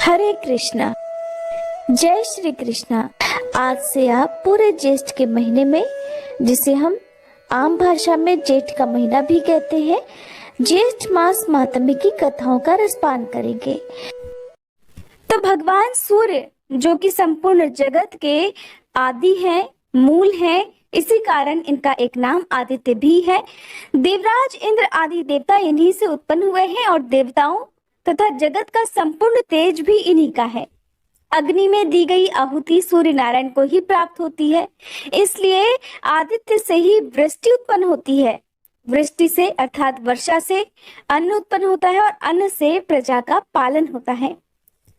हरे कृष्णा। जय श्री कृष्णा। आज से आप पूरे ज्येष्ठ के महीने में, जिसे हम आम भाषा में जेठ का महीना भी कहते हैं, ज्येष्ठ मास महात्म्य की कथाओं का रसपान करेंगे। तो भगवान सूर्य, जो कि संपूर्ण जगत के आदि हैं, मूल हैं, इसी कारण इनका एक नाम आदित्य भी है। देवराज इंद्र आदि देवता इन्हीं से उत्पन्न हुए हैं और देवताओं तथा जगत का संपूर्ण तेज भी इन्हीं का है। अग्नि में दी गई आहुति सूर्य नारायण को ही प्राप्त होती है, इसलिए आदित्य से ही वृष्टि उत्पन्न होती है। वृष्टि से अर्थात वर्षा से अन्न उत्पन्न होता है और अन्न से प्रजा का पालन होता है।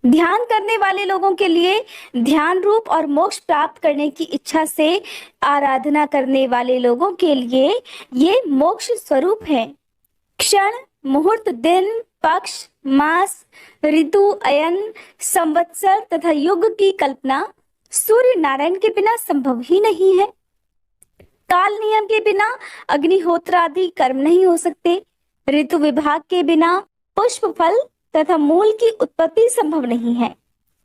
ध्यान करने वाले लोगों के लिए ध्यान रूप और मोक्ष प्राप्त करने की इच्छा से आराधना करने वाले लोगों के लिए ये मोक्ष स्वरूप है। क्षण, मुहूर्त, दिन, पक्ष, मास, ऋतु, अयन, संवत्सर तथा युग की कल्पना सूर्य नारायण के बिना संभव ही नहीं है। काल नियम के बिना अग्निहोत्र आदि कर्म नहीं हो सकते। ऋतु विभाग के बिना पुष्प, फल तथा मूल की उत्पत्ति संभव नहीं है,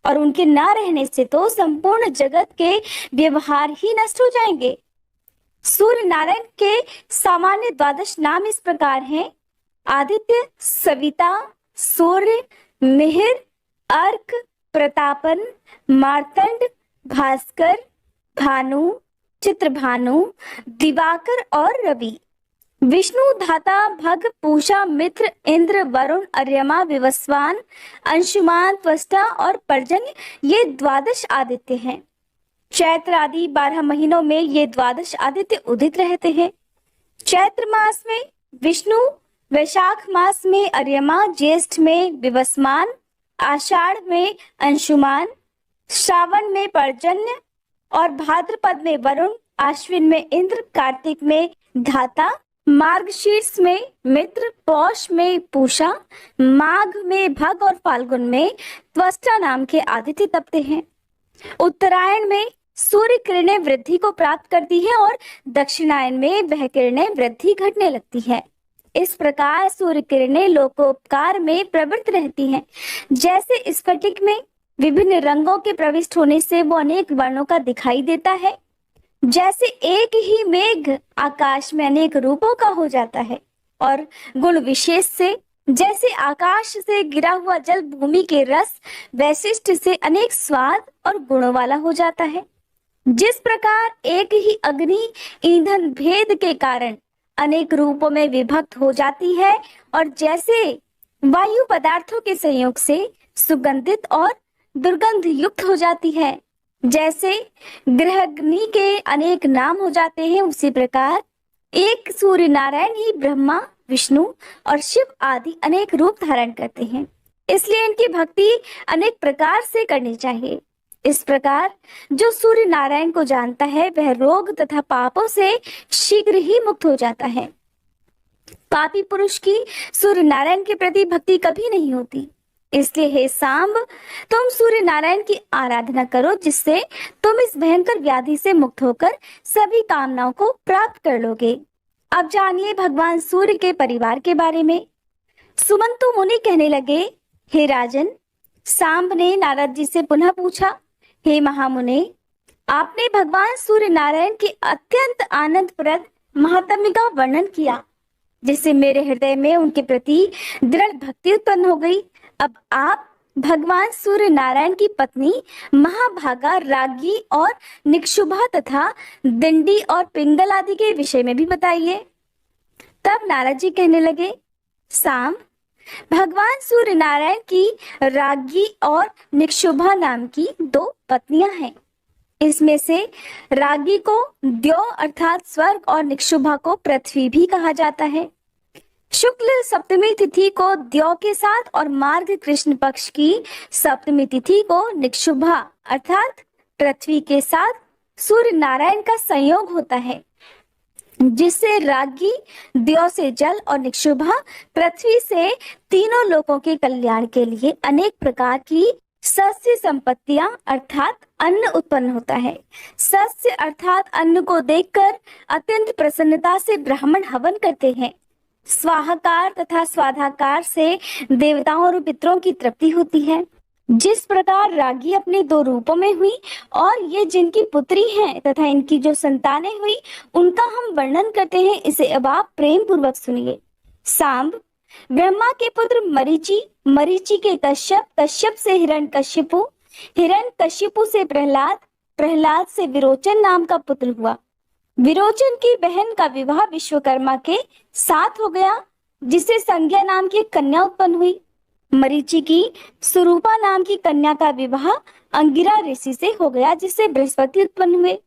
और उनके न रहने से तो संपूर्ण जगत के व्यवहार ही नष्ट हो जाएंगे। सूर्य नारायण के सामान्य द्वादश नाम इस प्रकार हैं: आदित्य, सविता, सूर्य, मिहिर, अर्क, प्रतापन, मार्तंड, भास्कर, भानु, चित्रभानु, दिवाकर और रवि। विष्णु, धाता, भग, पूषा, मित्र, इंद्र, वरुण, अर्यमा, विवस्वान, अंशुमान, त्वष्टा और पर्जन्य, ये द्वादश आदित्य हैं। चैत्र आदि 12 महीनों में ये द्वादश आदित्य उदित रहते हैं। चैत्र मास में विष्णु, वैशाख मास में अर्यमा, ज्येष्ठ में विवस्वान, आषाढ़ में अंशुमान, श्रावण में पर्जन्य और भाद्रपद में वरुण, आश्विन में इंद्र, कार्तिक में धाता, मार्गशीर्ष में मित्र, पौष में पूषा, माघ में भग और फाल्गुन में त्वष्टा नाम के आदित्य तपते हैं। उत्तरायण में सूर्य किरणें वृद्धि को प्राप्त करती है और दक्षिणायन में वह किरणें वृद्धि घटने लगती है। इस प्रकार सूर्य किरणें लोकोपकार में प्रवृत्त रहती हैं। जैसे स्फटिक में विभिन्न रंगों के प्रविष्ट होने से वो अनेक वर्णों का दिखाई देता है, जैसे एक ही मेघ आकाश में अनेक रूपों का हो जाता है, और गुण विशेष से जैसे आकाश से गिरा हुआ जल भूमि के रस वैशिष्ट से अनेक स्वाद और गुणों वाला हो जाता है। जिस प्रकार एक ही अग्नि ईंधन भेद के कारण अनेक रूपों में विभक्त हो जाती है, और जैसे वायु पदार्थों के संयोग से सुगंधित और दुर्गंध युक्त हो जाती है, जैसे ग्रहाग्नि के अनेक नाम हो जाते हैं, उसी प्रकार एक सूर्य नारायण ही ब्रह्मा, विष्णु और शिव आदि अनेक रूप धारण करते हैं। इसलिए इनकी भक्ति अनेक प्रकार से करनी चाहिए। इस प्रकार जो सूर्य नारायण को जानता है वह रोग तथा पापों से शीघ्र ही मुक्त हो जाता है। पापी पुरुष की सूर्य नारायण के प्रति भक्ति कभी नहीं होती। इसलिए हे सांब, तुम सूर्य नारायण की आराधना करो, जिससे तुम इस भयंकर व्याधि से मुक्त होकर सभी कामनाओं को प्राप्त कर लोगे। अब जानिए भगवान सूर्य के परिवार के बारे में। सुमंतु मुनि कहने लगे, हे राजन, सांब ने नारद जी से पुनः पूछा, हे महामुने, आपने भगवान सूर्य नारायण के अत्यंत आनंदप्रद महात्म्य का वर्णन किया, जिससे मेरे हृदय में उनके प्रति दृढ़ भक्ति उत्पन्न हो गई। अब आप भगवान सूर्य नारायण की पत्नी महाभागा, रागी और निक्षुभा तथा दिंडी और पिंगल आदि के विषय में भी बताइए। तब नारद जी कहने लगे, सांब, भगवान सूर्य नारायण की रागी और निक्षुभा नाम की 2 पत्नियां हैं। इसमें से रागी को द्यौ अर्थात स्वर्ग और निक्षुभा को पृथ्वी भी कहा जाता है। शुक्ल सप्तमी तिथि को द्यौ के साथ और मार्ग कृष्ण पक्ष की सप्तमी तिथि को निक्षुभा अर्थात पृथ्वी के साथ सूर्य नारायण का संयोग होता है, जिससे रागी द्यौ से जल और निक्षुभा पृथ्वी से तीनों लोकों के कल्याण के लिए अनेक प्रकार की सस्य संपत्तियां अर्थात अन्न उत्पन्न होता है। सस्य अर्थात अन्न को देखकर अत्यंत प्रसन्नता से ब्राह्मण हवन करते हैं। स्वाहाकार तथा स्वाधाकार से देवताओं और पितरों की तृप्ति होती है। जिस प्रकार रागी अपने दो रूपों में हुई और ये जिनकी पुत्री हैं तथा इनकी जो संतानें हुई उनका हम वर्णन करते हैं, इसे अब आप प्रेम पूर्वक सुनिए। सांब, ब्रह्मा के पुत्र मरीचि, मरीचि के कश्यप, कश्यप से हिरण्यकशिपु, हिरण्यकशिपु से प्रहलाद, प्रहलाद से विरोचन नाम का पुत्र हुआ। विरोचन की बहन का विवाह विश्वकर्मा के साथ हो गया, जिससे संज्ञा नाम की एक कन्या उत्पन्न हुई। मरीचि की सुरूपा नाम की कन्या का विवाह अंगिरा ऋषि से हो गया, जिससे बृहस्पति उत्पन्न हुए।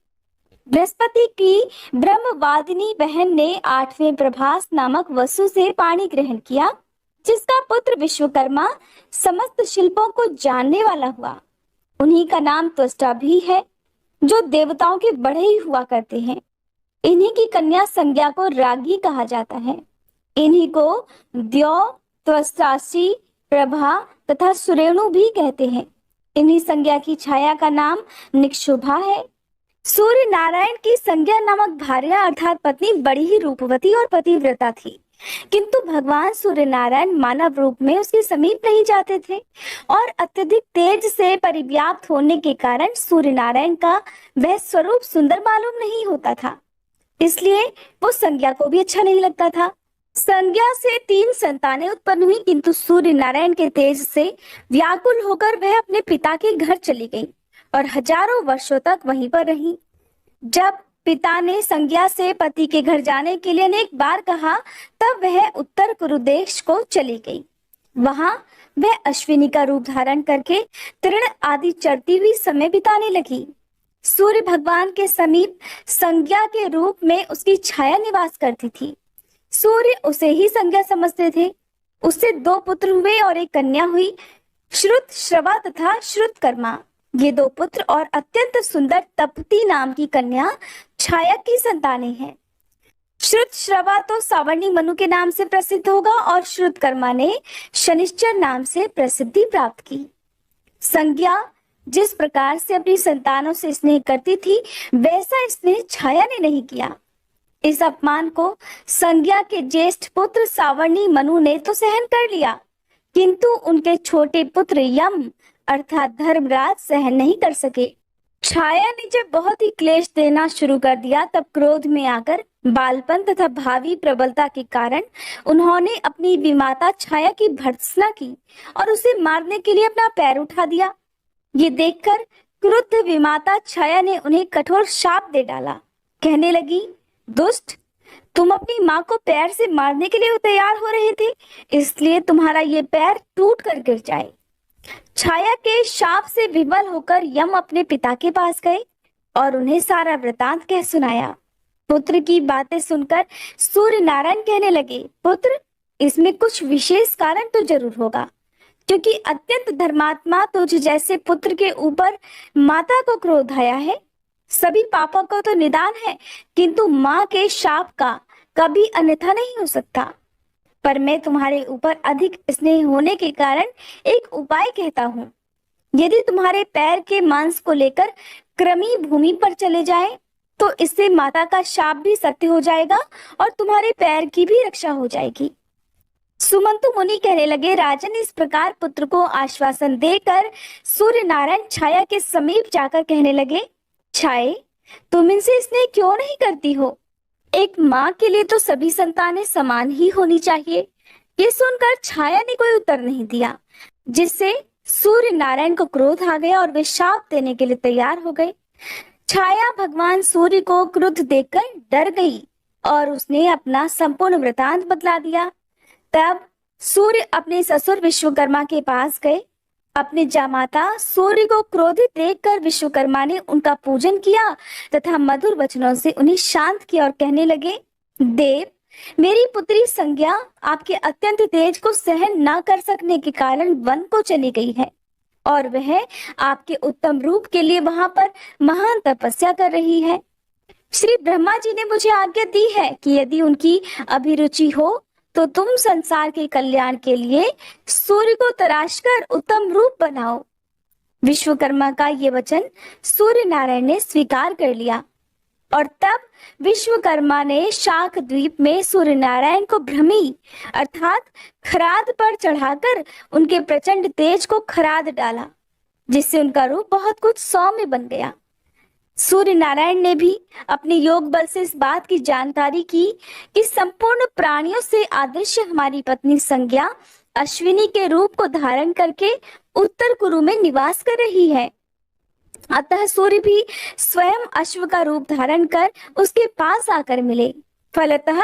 बृहस्पति की ब्रह्मवादिनी बहन ने 8वें प्रभास नामक वसु से पाणी ग्रहण किया, जिसका पुत्र विश्वकर्मा समस्त शिल्पों को जानने वाला हुआ। उन्हीं का नाम त्वष्टा भी है, जो देवताओं के बड़े ही हुआ करते हैं। इन्हीं की कन्या संज्ञा को रागी कहा जाता है। इन्हीं को द्यौ, त्वष्टासी, प्रभा तथा सुरेणु भी कहते हैं। इन्हीं संज्ञा की छाया का नाम निक्षुभा है। सूर्य नारायण की संज्ञा नामक भार्या अर्थात पत्नी बड़ी ही रूपवती और पतिव्रता थी, किंतु भगवान सूर्य नारायण मानव रूप में उसके समीप नहीं जाते थे और अत्यधिक तेज से परिव्याप्त होने के कारण सूर्य नारायण का वह स्वरूप सुंदर मालूम नहीं होता था, इसलिए वो संज्ञा को भी अच्छा नहीं लगता था। संज्ञा से 3 संतानें उत्पन्न हुई, किंतु सूर्य नारायण के तेज से व्याकुल होकर वह अपने पिता के घर चली गई और हजारों वर्षों तक वहीं पर रही। जब पिता ने संज्ञा से पति के घर जाने के लिए अनेक बार कहा, तब वह उत्तर कुरुदेश को चली गई। वहां वह अश्विनी का रूप धारण करके तृण आदि चरती हुई समय बिताने लगी। सूर्य भगवान के समीप संज्ञा के रूप में उसकी छाया निवास करती थी। सूर्य उसे ही संज्ञा समझते थे। उससे 2 पुत्र हुए और एक कन्या हुई, श्रुत श्रवा तथा श्रुतकर्मा। ये 2 पुत्र और अत्यंत सुंदर तपती नाम की कन्या छाया की संतानें हैं। श्रुत श्रवा तो सावर्णी मनु के नाम से प्रसिद्ध होगा और श्रुतकर्मा ने शनिश्चर नाम से प्रसिद्धि प्राप्त की। संज्ञा जिस प्रकार से अपनी संतानों से स्नेह करती थी, वैसा स्नेह छाया ने नहीं किया। इस अपमान को संज्ञा के ज्येष्ठ पुत्र सावर्णी मनु ने तो सहन कर लिया, किंतु उनके छोटे पुत्र यम अर्थात धर्मराज सहन नहीं कर सके। छाया ने जब बहुत ही क्लेश देना शुरू कर दिया, तब क्रोध में आकर बालपन तथा भावी प्रबलता के कारण उन्होंने अपनी विमाता छाया की भर्त्सना की और उसे मारने के लिए अपना पैर उठा दिया। ये देखकर क्रुद्ध विमाता छाया ने उन्हें कठोर शाप दे डाला। कहने लगी, दुष्ट, तुम अपनी माँ को पैर से मारने के लिए तैयार हो रहे थे, इसलिए तुम्हारा ये पैर टूट कर गिर जाए। छाया के शाप से विवल होकर यम अपने पिता के पास गए और उन्हें सारा वृतांत कह सुनाया। पुत्र की बातें सुनकर सूर्य नारायण कहने लगे, पुत्र, इसमें कुछ विशेष कारण तो जरूर होगा, क्योंकि अत्यंत धर्मात्मा तुझ जैसे पुत्र के ऊपर माता को क्रोध आया है। सभी पापों का तो निदान है, किंतु माँ के शाप का कभी अन्यथा नहीं हो सकता। पर मैं तुम्हारे ऊपर अधिक स्नेह होने के कारण एक उपाय कहता हूँ। यदि तुम्हारे पैर के मांस को लेकर कृमि भूमि पर चले जाए, तो इससे माता का शाप भी सत्य हो जाएगा और तुम्हारे पैर की भी रक्षा हो जाएगी। सुमंतु मुनि कहने लगे, राजन, इस प्रकार पुत्र को आश्वासन देकर सूर्य नारायण छाया के समीप जाकर कहने लगे, छाये, तुम इनसे स्नेह क्यों नहीं करती हो? एक माँ के लिए तो सभी संतानें समान ही होनी चाहिए। ये सुनकर छाया ने कोई उत्तर नहीं दिया, जिससे सूर्य नारायण को क्रोध आ गया और वे शाप देने के लिए तैयार हो गए। छाया भगवान सूर्य को क्रुद्ध देखकर डर गई और उसने अपना संपूर्ण वृतांत बतला दिया। तब सूर्य अपने ससुर विश्वकर्मा के पास गए। अपने जामाता सूर्य को क्रोधित देखकर विश्वकर्मा ने उनका पूजन किया तथा मधुर वचनों से उन्हें शांत किया और कहने लगे, देव, मेरी पुत्री संज्ञा आपके अत्यंत तेज को सहन न कर सकने के कारण वन को चली गई है और वह आपके उत्तम रूप के लिए वहां पर महान तपस्या कर रही है। श्री ब्रह्मा जी ने मुझे आज्ञा दी है कि यदि उनकी अभिरुचि हो तो तुम संसार के कल्याण के लिए सूर्य को तराशकर उत्तम रूप बनाओ। विश्वकर्मा का ये वचन सूर्य नारायण ने स्वीकार कर लिया और तब विश्वकर्मा ने शाक द्वीप में सूर्य नारायण को भ्रमी अर्थात खराद पर चढ़ाकर उनके प्रचंड तेज को खराद डाला। जिससे उनका रूप बहुत कुछ सौम्य बन गया। सूर्य नारायण ने भी अपने योग बल से इस बात की जानकारी की कि संपूर्ण प्राणियों से आदर्श हमारी पत्नी संज्ञा अश्विनी के रूप को धारण करके उत्तर कुरु में निवास कर रही है। अतः सूर्य भी स्वयं अश्व का रूप धारण कर उसके पास आकर मिले। फलतः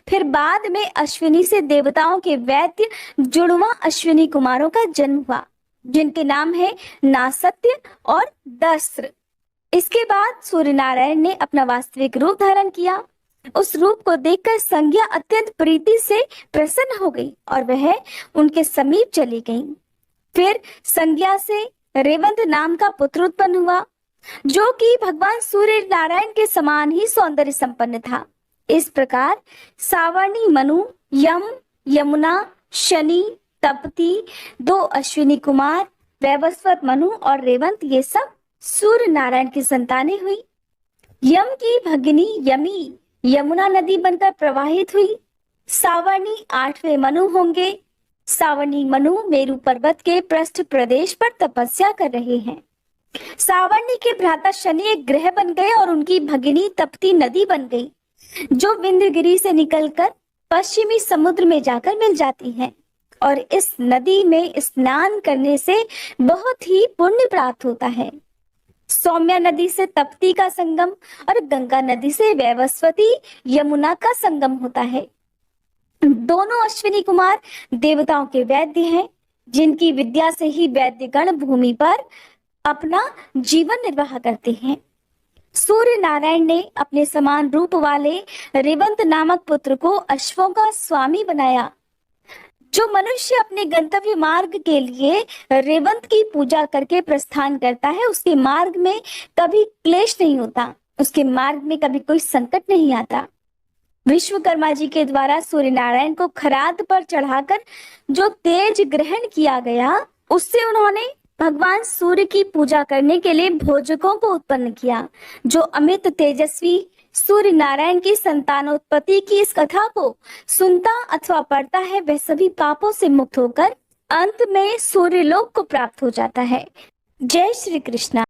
फिर बाद में अश्विनी से देवताओं के वैद्य जुड़वा अश्विनी कुमारों का जन्म हुआ, जिनके नाम है नासत्य और दस्र। इसके बाद सूर्य नारायण ने अपना वास्तविक रूप धारण किया। उस रूप को देखकर संज्ञा अत्यंत प्रीति से प्रसन्न हो गई और वह उनके समीप चली गई। फिर संज्ञा से रेवंत नाम का पुत्र उत्पन्न हुआ, जो कि भगवान सूर्य नारायण के समान ही सौंदर्य संपन्न था। इस प्रकार सावर्णी, मनु, यम, यमुना, शनि, तपती, 2 अश्विनी कुमार, वैवस्वत, मनु और रेवंत, ये सब सूर्य नारायण की संतानें हुई। यम की भगिनी यमी यमुना नदी बनकर प्रवाहित हुई। सावर्णी 8वें मनु होंगे। सावर्णी मनु मेरु पर्वत के पृष्ठ प्रदेश पर तपस्या कर रहे हैं। सावर्णी के भ्राता शनि एक ग्रह बन गए और उनकी भगिनी तपती नदी बन गई, जो विंध्यगिरी से निकलकर पश्चिमी समुद्र में जाकर मिल जाती है। और इस नदी में स्नान करने से बहुत ही पुण्य प्राप्त होता है। सौम्या नदी से तप्ती का संगम और गंगा नदी से वैवस्वती यमुना का संगम होता है। दोनों अश्विनी कुमार देवताओं के वैद्य हैं, जिनकी विद्या से ही वैद्यगण भूमि पर अपना जीवन निर्वाह करते हैं। सूर्य नारायण ने अपने समान रूप वाले रेवंत नामक पुत्र को अश्वों का स्वामी बनाया। जो मनुष्य अपने गंतव्य मार्ग के लिए रेवंत की पूजा करके प्रस्थान करता है, उसके मार्ग में कभी क्लेश नहीं होता, उसके मार्ग में कभी कोई संकट नहीं आता। विश्वकर्मा जी के द्वारा सूर्य नारायण को खराद पर चढ़ाकर जो तेज ग्रहण किया गया, उससे उन्होंने भगवान सूर्य की पूजा करने के लिए भोजकों को उत्पन्न किया। जो अमित तेजस्वी सूर्य नारायण की संतानोत्पत्ति की इस कथा को सुनता अथवा पढ़ता है, वह सभी पापों से मुक्त होकर अंत में सूर्य लोक को प्राप्त हो जाता है। जय श्री कृष्णा।